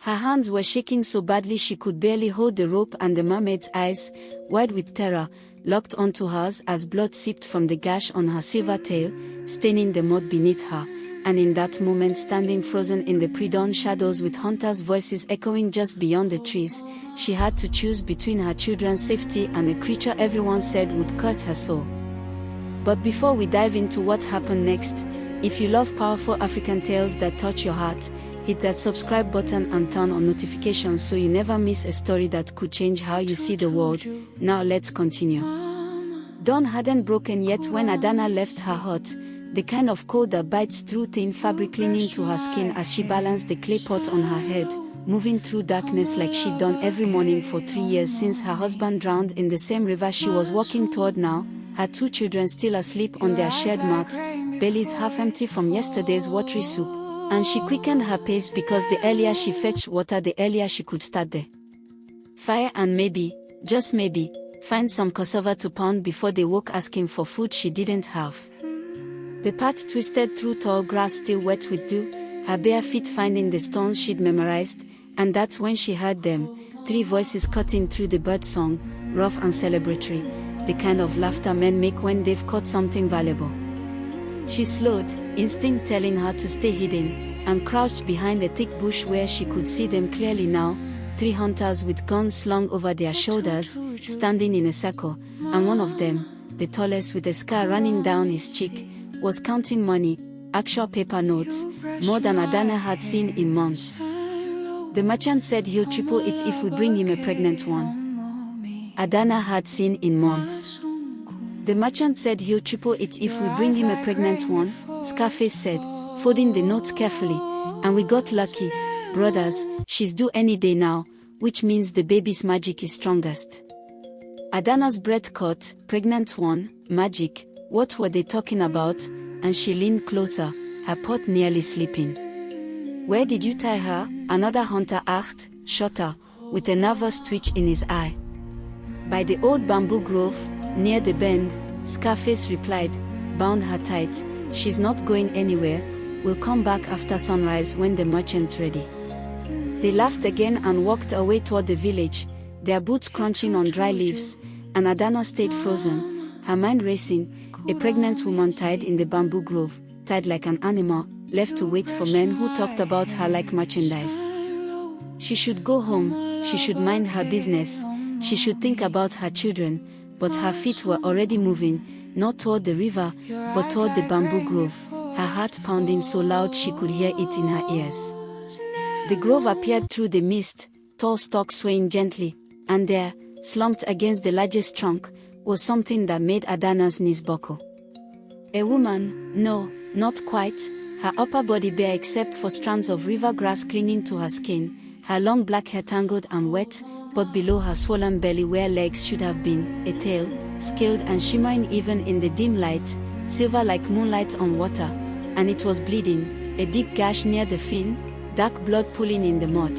Her hands were shaking so badly she could barely hold the rope, and the mermaid's eyes, wide with terror, locked onto hers as blood seeped from the gash on her silver tail, staining the mud beneath her. And in that moment, standing frozen in the pre-dawn shadows with hunters' voices echoing just beyond the trees, she had to choose between her children's safety and a creature everyone said would curse her soul. But before we dive into what happened next, if you love powerful African tales that touch your heart, hit that subscribe button and turn on notifications so you never miss a story that could change how you see the world. Now let's continue. Dawn hadn't broken yet when Adanna left her hut, the kind of cold that bites through thin fabric clinging to her skin as she balanced the clay pot on her head, moving through darkness like she'd done every morning for 3 years since her husband drowned in the same river she was walking toward now, her 2 children still asleep on their shared mat, bellies half empty from yesterday's watery soup. And she quickened her pace because the earlier she fetched water, the earlier she could start the fire and maybe, just maybe, find some cassava to pound before they woke asking for food she didn't have. The path twisted through tall grass still wet with dew, her bare feet finding the stones she'd memorized, and that's when she heard them, 3 voices cutting through the bird song, rough and celebratory, the kind of laughter men make when they've caught something valuable. She slowed, instinct telling her to stay hidden, and crouched behind a thick bush where she could see them clearly now, 3 hunters with guns slung over their shoulders, standing in a circle, and one of them, the tallest with a scar running down his cheek, was counting money, actual paper notes, more than Adanna had seen in months. The merchant said he'll triple it if we bring him a pregnant one. Adanna had seen in months. The merchant said he'll triple it if we bring him a pregnant one, Scarface said, folding the notes carefully. And we got lucky, brothers, she's due any day now, which means the baby's magic is strongest. Adanna's breath caught, pregnant one, magic, what were they talking about? And she leaned closer, her pot nearly sleeping. Where did you tie her? Another hunter asked, shorter, with a nervous twitch in his eye. By the old bamboo grove, near the bend, Scarface replied, bound her tight, she's not going anywhere, we'll come back after sunrise when the merchant's ready. They laughed again and walked away toward the village, their boots crunching on dry leaves, and Adanna stayed frozen, her mind racing, a pregnant woman tied in the bamboo grove, tied like an animal, left to wait for men who talked about her like merchandise. She should go home, she should mind her business, she should think about her children, but her feet were already moving, not toward the river, but toward the bamboo grove, her heart pounding so loud she could hear it in her ears. The grove appeared through the mist, tall stalks swaying gently, and there, slumped against the largest trunk, was something that made Adanna's knees buckle. A woman? No, not quite, her upper body bare except for strands of river grass clinging to her skin, her long black hair tangled and wet, but below her swollen belly where legs should have been, a tail, scaled and shimmering even in the dim light, silver like moonlight on water, and it was bleeding, a deep gash near the fin, dark blood pooling in the mud.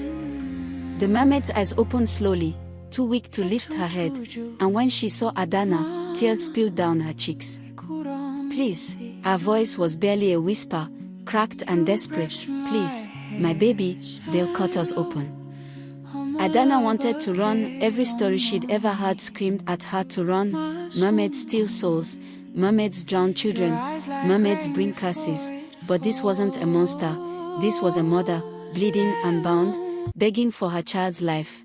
The mermaid's eyes opened slowly, too weak to lift her head, and when she saw Adanna, tears spilled down her cheeks. Please, her voice was barely a whisper, cracked and desperate, please, my baby, they'll cut us open. Adanna wanted to run, every story she'd ever heard screamed at her to run, mermaids steal souls, mermaids drown children, mermaids bring curses, but this wasn't a monster, this was a mother, bleeding and bound, begging for her child's life.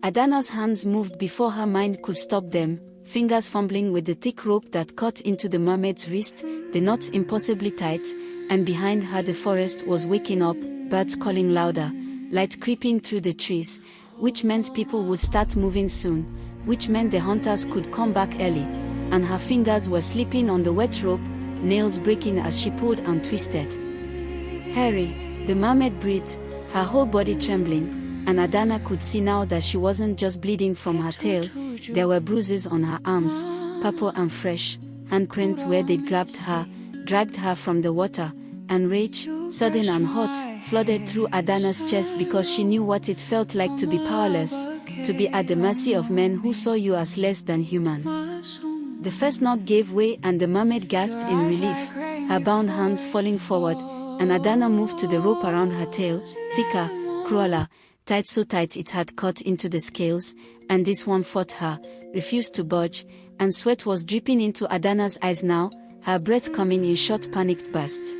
Adanna's hands moved before her mind could stop them, fingers fumbling with the thick rope that cut into the mermaid's wrist, the knots impossibly tight, and behind her the forest was waking up, birds calling louder, light creeping through the trees, which meant people would start moving soon, which meant the hunters could come back early, and her fingers were slipping on the wet rope, nails breaking as she pulled and twisted. Hurry, the mermaid breathed, her whole body trembling, and Adanna could see now that she wasn't just bleeding from her tail, there were bruises on her arms, purple and fresh, handprints where they'd grabbed her, dragged her from the water, and rage, sudden and hot, flooded through Adanna's chest because she knew what it felt like to be powerless, to be at the mercy of men who saw you as less than human. The first knot gave way and the mermaid gasped in relief, her bound hands falling forward, and Adanna moved to the rope around her tail, thicker, crueler, tied so tight it had cut into the scales, and this one fought her, refused to budge, and sweat was dripping into Adanna's eyes now, her breath coming in short panicked bursts.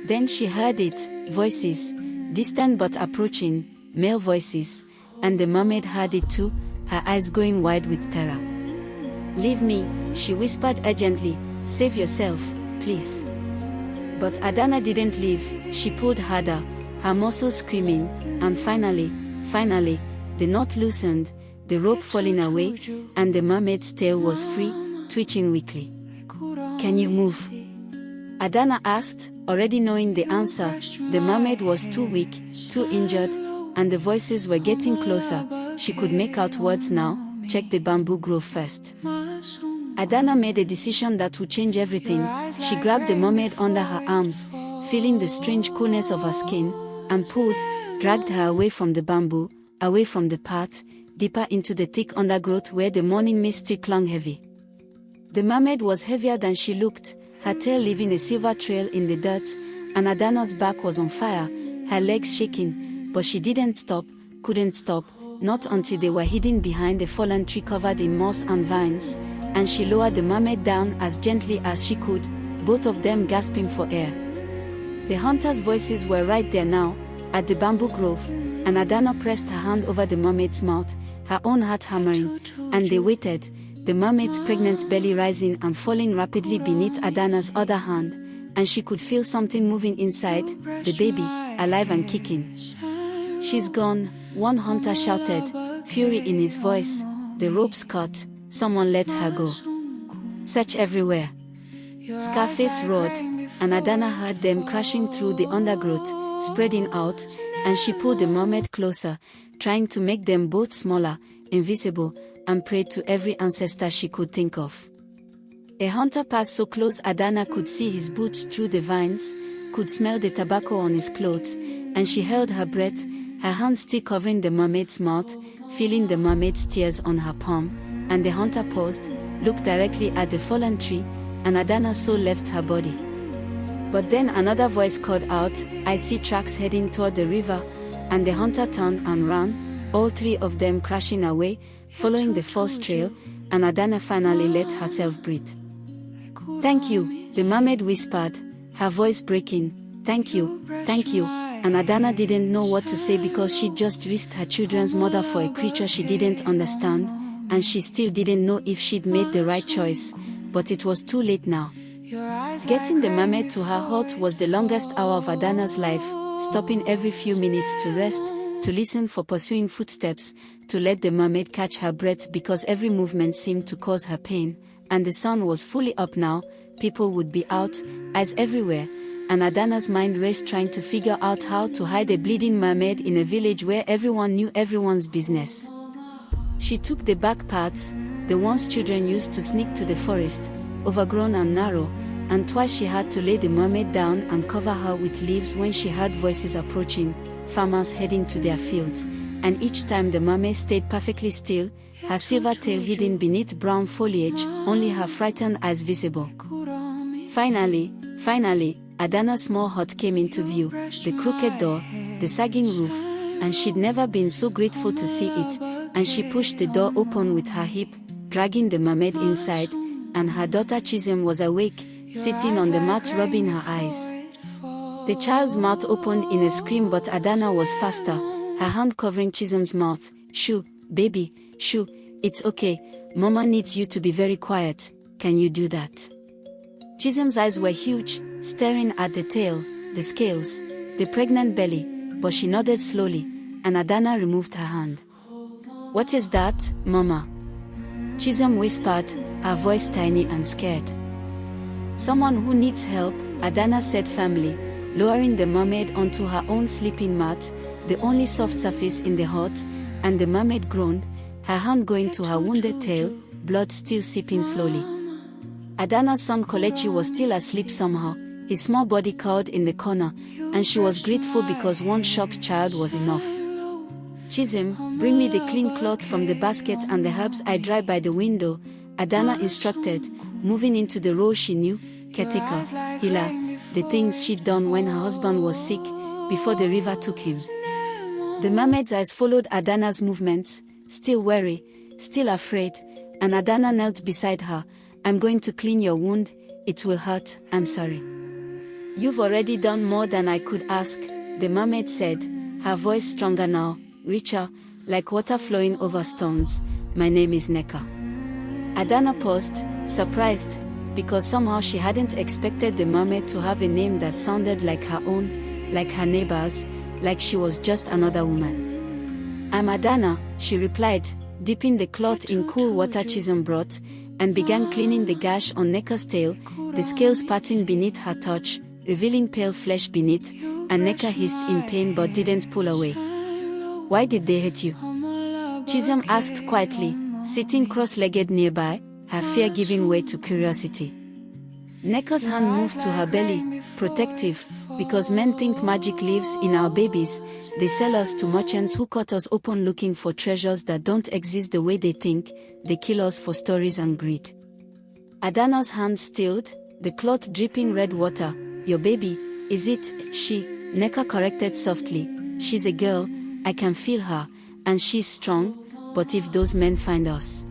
Then she heard it, voices, distant but approaching, male voices, and the mermaid heard it too, her eyes going wide with terror. "Leave me," she whispered urgently, "save yourself, please." But Adanna didn't leave, she pulled harder, her muscles screaming, and finally, the knot loosened, the rope falling away, and the mermaid's tail was free, twitching weakly. "Can you move?" Adanna asked, already knowing the answer. The mermaid was too weak, too injured, and the voices were getting closer. She could make out words now. "Check the bamboo grove first." Adanna made a decision that would change everything. She grabbed the mermaid under her arms, feeling the strange coolness of her skin, and pulled, dragged her away from the bamboo, away from the path, deeper into the thick undergrowth where the morning mist still clung heavy. The mermaid was heavier than she looked, her tail leaving a silver trail in the dirt, and Adanna's back was on fire, her legs shaking, but she didn't stop, couldn't stop, not until they were hidden behind a fallen tree covered in moss and vines, and she lowered the mermaid down as gently as she could, both of them gasping for air. The hunters' voices were right there now, at the bamboo grove, and Adanna pressed her hand over the mermaid's mouth, her own heart hammering, and they waited, the mermaid's pregnant belly rising and falling rapidly beneath Adanna's other hand, and she could feel something moving inside, the baby, alive and kicking. "She's gone," one hunter shouted, fury in his voice. "The rope's cut, someone let her go. Search everywhere." Scarface roared, and Adanna heard them crashing through the undergrowth, spreading out, and she pulled the mermaid closer, trying to make them both smaller, invisible, and prayed to every ancestor she could think of. A hunter passed so close Adanna could see his boots through the vines, could smell the tobacco on his clothes, and she held her breath, her hand still covering the mermaid's mouth, feeling the mermaid's tears on her palm, and the hunter paused, looked directly at the fallen tree, and Adanna's soul left her body. But then another voice called out, "I see tracks heading toward the river," and the hunter turned and ran, all three of them crashing away, following the false trail, and Adanna finally let herself breathe. "Thank you," the mermaid whispered, her voice breaking. "Thank you, thank you," and Adanna didn't know what to say because she'd just risked her children's mother for a creature she didn't understand, and she still didn't know if she'd made the right choice, but it was too late now. Getting the mermaid to her hut was the longest hour of Adanna's life, stopping every few minutes to rest, to listen for pursuing footsteps, to let the mermaid catch her breath because every movement seemed to cause her pain, and the sun was fully up now, people would be out, eyes everywhere, and Adanna's mind raced trying to figure out how to hide a bleeding mermaid in a village where everyone knew everyone's business. She took the back paths, the ones children used to sneak to the forest, overgrown and narrow, and twice she had to lay the mermaid down and cover her with leaves when she heard voices approaching, farmers heading to their fields, and each time the mermaid stayed perfectly still, her silver tail hidden beneath brown foliage, only her frightened eyes visible. Finally, Adanna's small hut came into view, the crooked door, the sagging roof, and she'd never been so grateful to see it, and she pushed the door open with her hip, dragging the mermaid inside, and her daughter Chisholm was awake, sitting on the mat rubbing her eyes. The child's mouth opened in a scream, but Adanna was faster, her hand covering Chisholm's mouth. "Shoo, baby, shoo, it's okay, Mama needs you to be very quiet, can you do that?" Chisholm's eyes were huge, staring at the tail, the scales, the pregnant belly, but she nodded slowly, and Adanna removed her hand. "What is that, Mama?" Chisholm whispered, her voice tiny and scared. "Someone who needs help," Adanna said firmly, lowering the mermaid onto her own sleeping mat, the only soft surface in the hut, and the mermaid groaned, her hand going to her wounded tail, blood still seeping slowly. Adanna's son Kolechi was still asleep somehow, his small body curled in the corner, and she was grateful because one shocked child was enough. "Chisholm, bring me the clean cloth from the basket and the herbs I dry by the window," Adanna instructed, moving into the role she knew, caretaker, healer, the things she'd done when her husband was sick, before the river took him. The mermaid's eyes followed Adanna's movements, still wary, still afraid, and Adanna knelt beside her. I'm going to clean your wound, it will hurt, I'm sorry. You've already done more than I could ask, the mermaid said, her voice stronger now, richer, like water flowing over stones. My name is Neka. Adanna paused, surprised, because somehow she hadn't expected the mermaid to have a name that sounded like her own, like her neighbor's, like she was just another woman. I'm Adanna, she replied, dipping the cloth in cool water Chisholm brought, and began cleaning the gash on Neka's tail, the scales parting beneath her touch, revealing pale flesh beneath, and Neka hissed in pain but didn't pull away. Why did they hit you? Chisholm asked quietly, sitting cross-legged nearby, her fear giving way to curiosity. Neka's hand moved to her belly, protective, because men think magic lives in our babies. They sell us to merchants who cut us open looking for treasures that don't exist the way they think. They kill us for stories and greed. Adanna's hand stilled, the cloth dripping red water. Your baby, is it? She, Neka corrected softly. She's a girl, I can feel her, and she's strong, but if those men find us.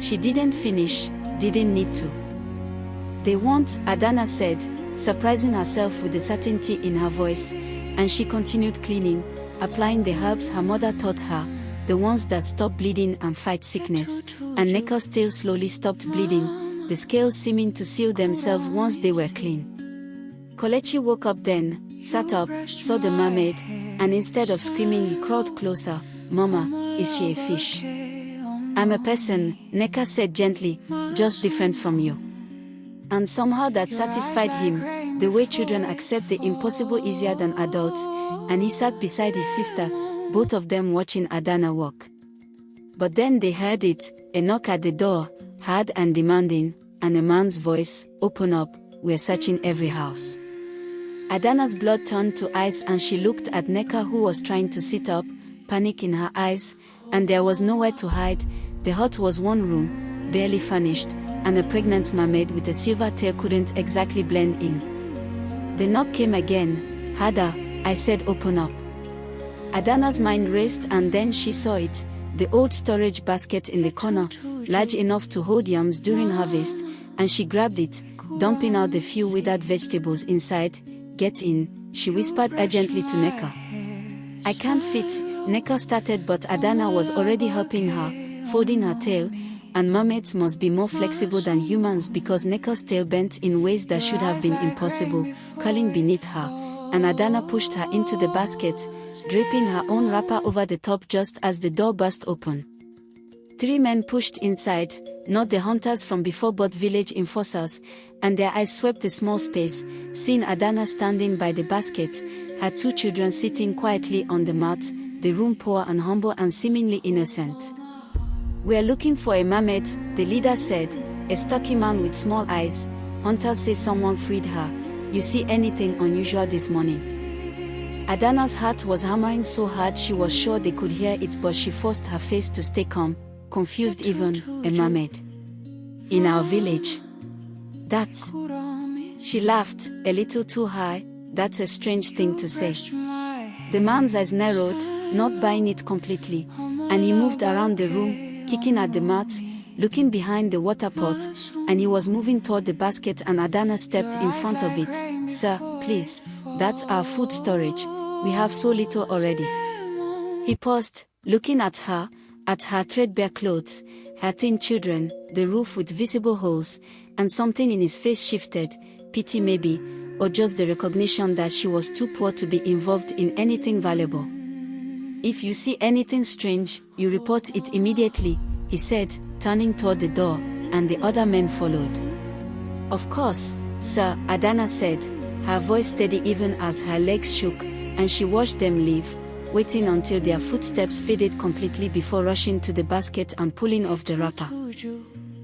She didn't finish, didn't need to. They won't, Adanna said, surprising herself with the certainty in her voice, and she continued cleaning, applying the herbs her mother taught her, the ones that stop bleeding and fight sickness, and Neka's tail slowly stopped bleeding, the scales seeming to seal themselves once they were clean. Kelechi woke up then, sat up, saw the mermaid, and instead of screaming he crawled closer. Mama, is she a fish? I'm a person, Neka said gently, just different from you. And somehow that satisfied him, the way children accept the impossible easier than adults, and he sat beside his sister, both of them watching Adanna walk. But then they heard it, a knock at the door, hard and demanding, and a man's voice, open up, we're searching every house. Adanna's blood turned to ice and she looked at Neka who was trying to sit up, panic in her eyes, and there was nowhere to hide. The hut was one room, barely furnished, and a pregnant mermaid with a silver tail couldn't exactly blend in. The knock came again, harder. I said open up. Adanna's mind raced and then she saw it, the old storage basket in the corner, large enough to hold yams during harvest, and she grabbed it, dumping out the few withered vegetables inside. Get in, she whispered urgently to Neka. I can't fit, Neka started, but Adanna was already helping her, folding her tail, and mermaids must be more flexible than humans because Neka's tail bent in ways that should have been impossible, curling beneath her, and Adanna pushed her into the basket, draping her own wrapper over the top just as the door burst open. 3 men pushed inside, not the hunters from before but village enforcers, and their eyes swept the small space, seeing Adanna standing by the basket, her 2 children sitting quietly on the mat, the room poor and humble and seemingly innocent. We're looking for a mermaid, the leader said, a stocky man with small eyes. Hunters say someone freed her. You see anything unusual this morning? Adanna's heart was hammering so hard she was sure they could hear it, but she forced her face to stay calm, confused even. A mermaid? In our village? That's... She laughed, a little too high. That's a strange thing to say. The man's eyes narrowed, not buying it completely, and he moved around the room, kicking at the mat, looking behind the water pot, and he was moving toward the basket and Adanna stepped in front of it. Sir, please, that's our food storage, we have so little already. He paused, looking at her threadbare clothes, her thin children, the roof with visible holes, and something in his face shifted, pity maybe, or just the recognition that she was too poor to be involved in anything valuable. If you see anything strange, you report it immediately, he said, turning toward the door, and the other men followed. Of course, sir, Adanna said, her voice steady even as her legs shook, and she watched them leave, waiting until their footsteps faded completely before rushing to the basket and pulling off the wrapper.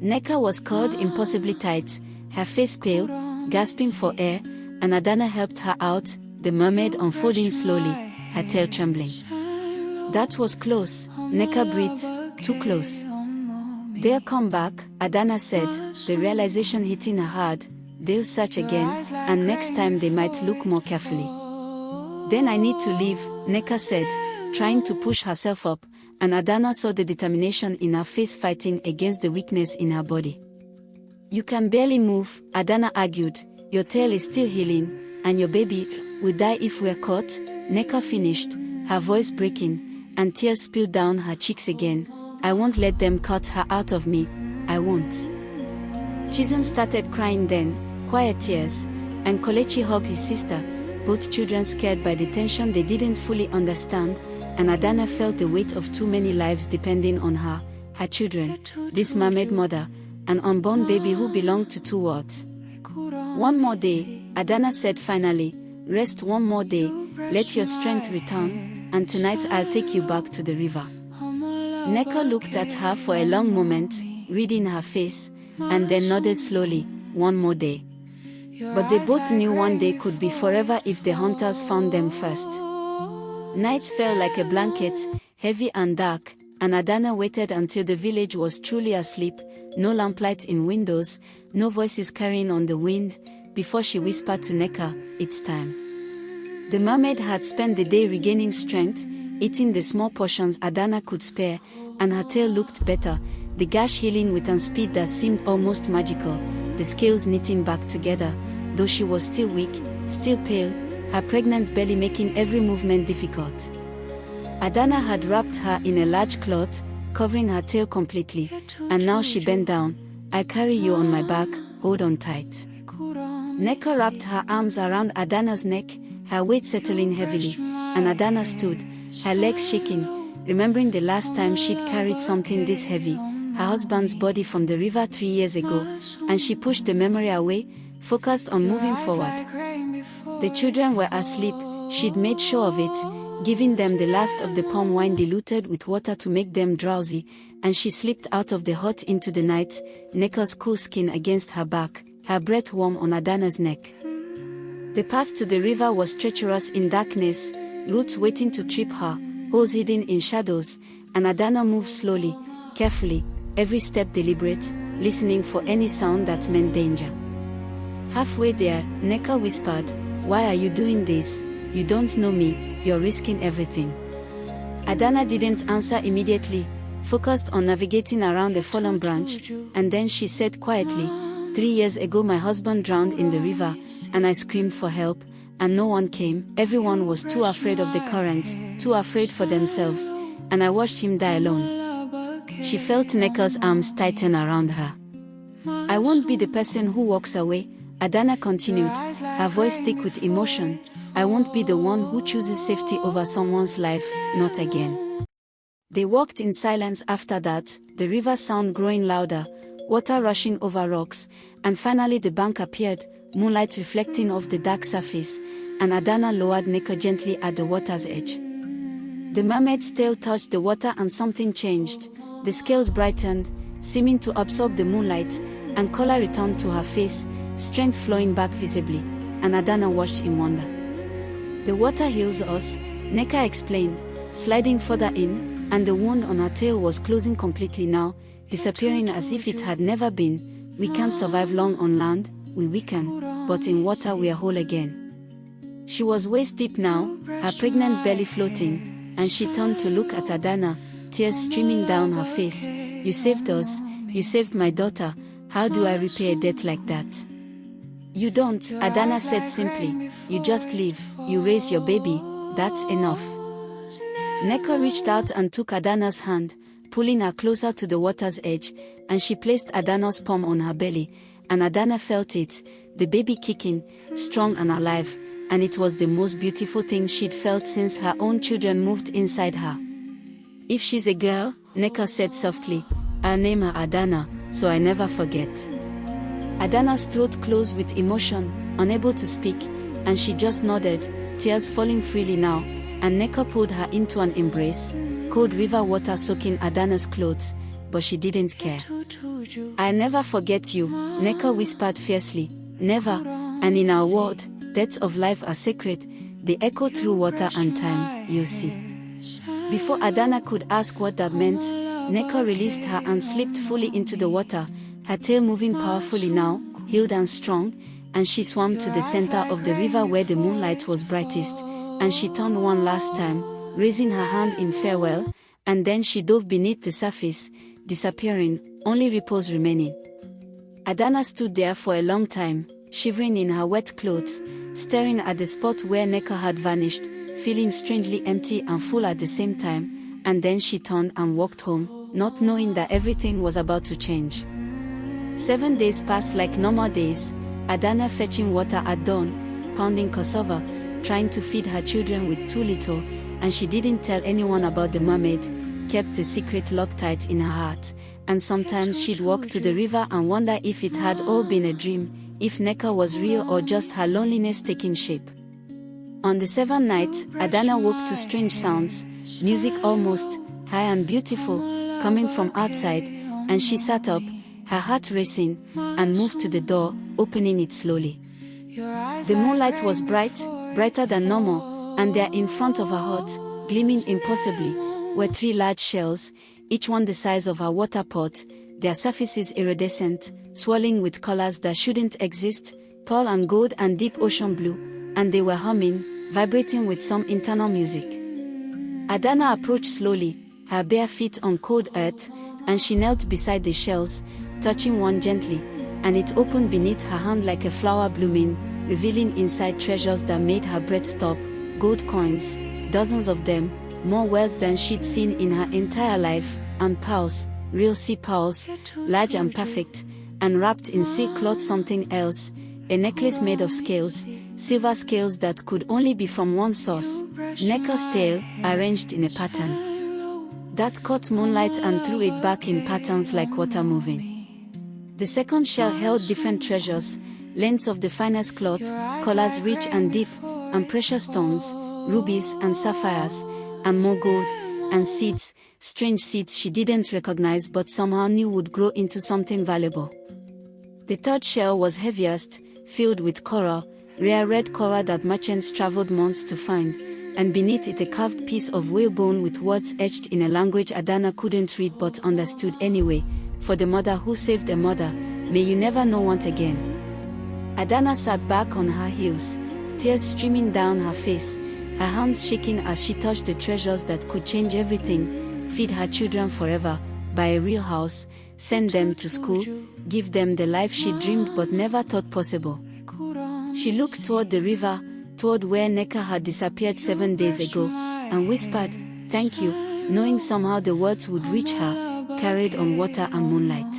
Neka was curled impossibly tight, her face pale, gasping for air, and Adanna helped her out, the mermaid unfolding slowly, her tail trembling. That was close, Neka breathed, too close. They'll come back, Adanna said, the realization hitting her hard. They'll search again, and next time they might look more carefully. Then I need to leave, Neka said, trying to push herself up, and Adanna saw the determination in her face fighting against the weakness in her body. "You can barely move," Adanna argued. "Your tail is still healing, and your baby will die if we're caught," Neka finished, her voice breaking, and tears spilled down her cheeks again. "I won't let them cut her out of me. I won't." Chisholm started crying then, quiet tears, and Kelechi hugged his sister, both children scared by the tension they didn't fully understand, and Adanna felt the weight of too many lives depending on her children, this mermaid mother, an unborn baby who belonged to two worlds. "One more day," Adanna said finally. "Rest one more day, let your strength return, and tonight I'll take you back to the river." Neka looked at her for a long moment, reading her face, and then nodded slowly. "One more day." But they both knew one day could be forever if the hunters found them first. Night fell like a blanket, heavy and dark, and Adanna waited until the village was truly asleep, no lamplight in windows, no voices carrying on the wind, before she whispered to Neka, "It's time." The mermaid had spent the day regaining strength, eating the small portions Adanna could spare, and her tail looked better, the gash healing with a speed that seemed almost magical, the scales knitting back together, though she was still weak, still pale, her pregnant belly making every movement difficult. Adanna had wrapped her in a large cloth, covering her tail completely, and now she bent down. "I carry you on my back, hold on tight." Neka wrapped her arms around Adanna's neck, her weight settling heavily, and Adanna stood, her legs shaking, remembering the last time she'd carried something this heavy, her husband's body from the river 3 years ago, and she pushed the memory away, focused on moving forward. The children were asleep, she'd made sure of it, giving them the last of the palm wine diluted with water to make them drowsy, and she slipped out of the hut into the night, Neka's cool skin against her back, her breath warm on Adanna's neck. The path to the river was treacherous in darkness, roots waiting to trip her, holes hidden in shadows, and Adanna moved slowly, carefully, every step deliberate, listening for any sound that meant danger. Halfway there, Neka whispered, "Why are you doing this? You don't know me, you're risking everything." Adanna didn't answer immediately, focused on navigating around a fallen branch, and then she said quietly, 3 years ago my husband drowned in the river, and I screamed for help, and no one came. Everyone was too afraid of the current, too afraid for themselves, and I watched him die alone." She felt Neka's arms tighten around her. "I won't be the person who walks away," Adanna continued, her voice thick with emotion. "I won't be the one who chooses safety over someone's life, not again." They walked in silence after that, the river sound growing louder, water rushing over rocks, and finally the bank appeared, moonlight reflecting off the dark surface, and Adanna lowered Neka gently at the water's edge. The mermaid's tail touched the water and something changed. The scales brightened, seeming to absorb the moonlight, and color returned to her face, strength flowing back visibly, and Adanna watched in wonder. "The water heals us," Neka explained, sliding further in, and the wound on her tail was closing completely now, disappearing as if it had never been. "We can't survive long on land, we weaken, but in water we are whole again." She was waist deep now, her pregnant belly floating, and she turned to look at Adanna, tears streaming down her face. "You saved us, you saved my daughter, how do I repay a debt like that?" "You don't," Adanna said simply, "you just live, you raise your baby, that's enough." Neka reached out and took Adanna's hand, pulling her closer to the water's edge, and she placed Adanna's palm on her belly, and Adanna felt it, the baby kicking, strong and alive, and it was the most beautiful thing she'd felt since her own children moved inside her. "If she's a girl," Neka said softly, "I'll name her Adanna, so I never forget." Adanna's throat closed with emotion, unable to speak, and she just nodded, tears falling freely now, and Neka pulled her into an embrace, cold river water soaking Adanna's clothes, but she didn't care. "I'll never forget you," Neka whispered fiercely, "never, and in our world, deaths of life are sacred, they echo through water and time, you see." Before Adanna could ask what that meant, Neka released her and slipped fully into the water, her tail moving powerfully now, healed and strong, and she swam to the center of the river where the moonlight was brightest, and she turned one last time, raising her hand in farewell, and then she dove beneath the surface, disappearing, only ripples remaining. Adanna stood there for a long time, shivering in her wet clothes, staring at the spot where Neka had vanished, feeling strangely empty and full at the same time, and then she turned and walked home, not knowing that everything was about to change. 7 days passed like normal days, Adanna fetching water at dawn, pounding cassava, trying to feed her children with too little, and she didn't tell anyone about the mermaid, kept the secret locked tight in her heart, and sometimes she'd walk to the river and wonder if it had all been a dream, if Neka was real or just her loneliness taking shape. On the 7th night, Adanna woke to strange sounds, music almost high and beautiful, coming from outside, and she sat up, her heart racing, and moved to the door, opening it slowly. The moonlight was bright, brighter than normal, and there in front of her hut, gleaming impossibly, were 3 large shells, each one the size of a water pot, their surfaces iridescent, swirling with colors that shouldn't exist, pearl and gold and deep ocean blue, and they were humming, vibrating with some internal music. Adanna approached slowly, her bare feet on cold earth, and she knelt beside the shells, touching one gently, and it opened beneath her hand like a flower blooming, revealing inside treasures that made her breath stop, gold coins, dozens of them, more wealth than she'd seen in her entire life, and pearls, real sea pearls, large and perfect, and wrapped in silk cloth something else, a necklace made of scales, silver scales that could only be from one source, Neka's tail, arranged in a pattern that caught moonlight and threw it back in patterns like water moving. The second shell held different treasures, lengths of the finest cloth, colors rich and deep, and precious stones, rubies and sapphires, and more gold, and seeds, strange seeds she didn't recognize but somehow knew would grow into something valuable. The third shell was heaviest, filled with coral, rare red coral that merchants traveled months to find, and beneath it a carved piece of whalebone with words etched in a language Adanna couldn't read but understood anyway, for the mother who saved a mother, may you never know want again. Adanna sat back on her heels, tears streaming down her face, her hands shaking as she touched the treasures that could change everything, feed her children forever, buy a real house, send them to school, give them the life she dreamed but never thought possible. She looked toward the river, toward where Neka had disappeared 7 days ago, and whispered, "Thank you," knowing somehow the words would reach her, carried on water and moonlight.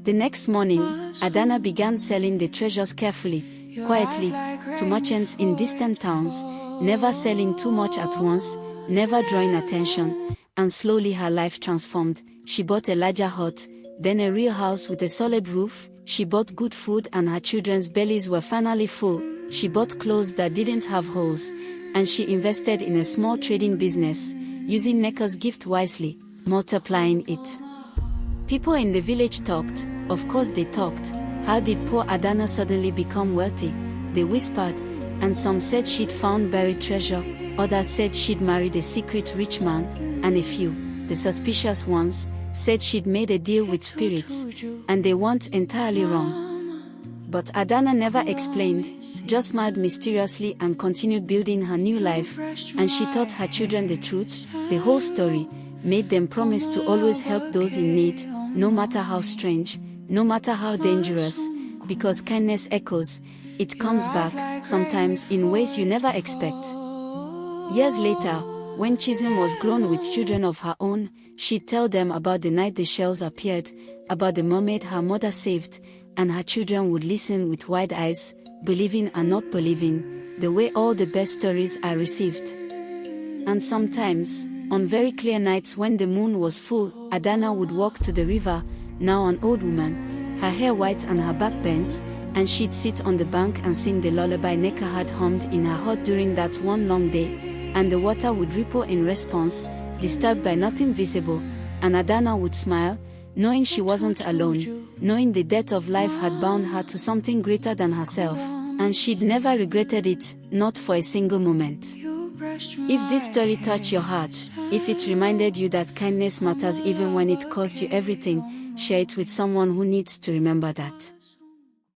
The next morning, Adanna began selling the treasures carefully, quietly, to merchants in distant towns, never selling too much at once, never drawing attention, and slowly her life transformed. She bought a larger hut, then a real house with a solid roof, she bought good food and her children's bellies were finally full, she bought clothes that didn't have holes, and she invested in a small trading business, using Neka's gift wisely, multiplying it. People in the village talked, of course they talked. How did poor Adanna suddenly become wealthy? They whispered, and some said she'd found buried treasure, others said she'd married a secret rich man, and a few, the suspicious ones, said she'd made a deal with spirits, and they weren't entirely wrong. But Adanna never explained, just smiled mysteriously and continued building her new life, and she taught her children the truth, the whole story, made them promise to always help those in need, no matter how strange, no matter how dangerous, because kindness echoes, it comes back, sometimes in ways you never expect. Years later, when Chisholm was grown with children of her own, she'd tell them about the night the shells appeared, about the mermaid her mother saved, and her children would listen with wide eyes, believing and not believing, the way all the best stories are received. And sometimes, on very clear nights when the moon was full, Adanna would walk to the river, now an old woman, her hair white and her back bent, and she'd sit on the bank and sing the lullaby Neka had hummed in her hut during that one long day, and the water would ripple in response, disturbed by nothing visible, and Adanna would smile, knowing she wasn't alone, knowing the death of life had bound her to something greater than herself, and she'd never regretted it, not for a single moment. If this story touched your heart, if it reminded you that kindness matters even when it cost you everything, share it with someone who needs to remember that.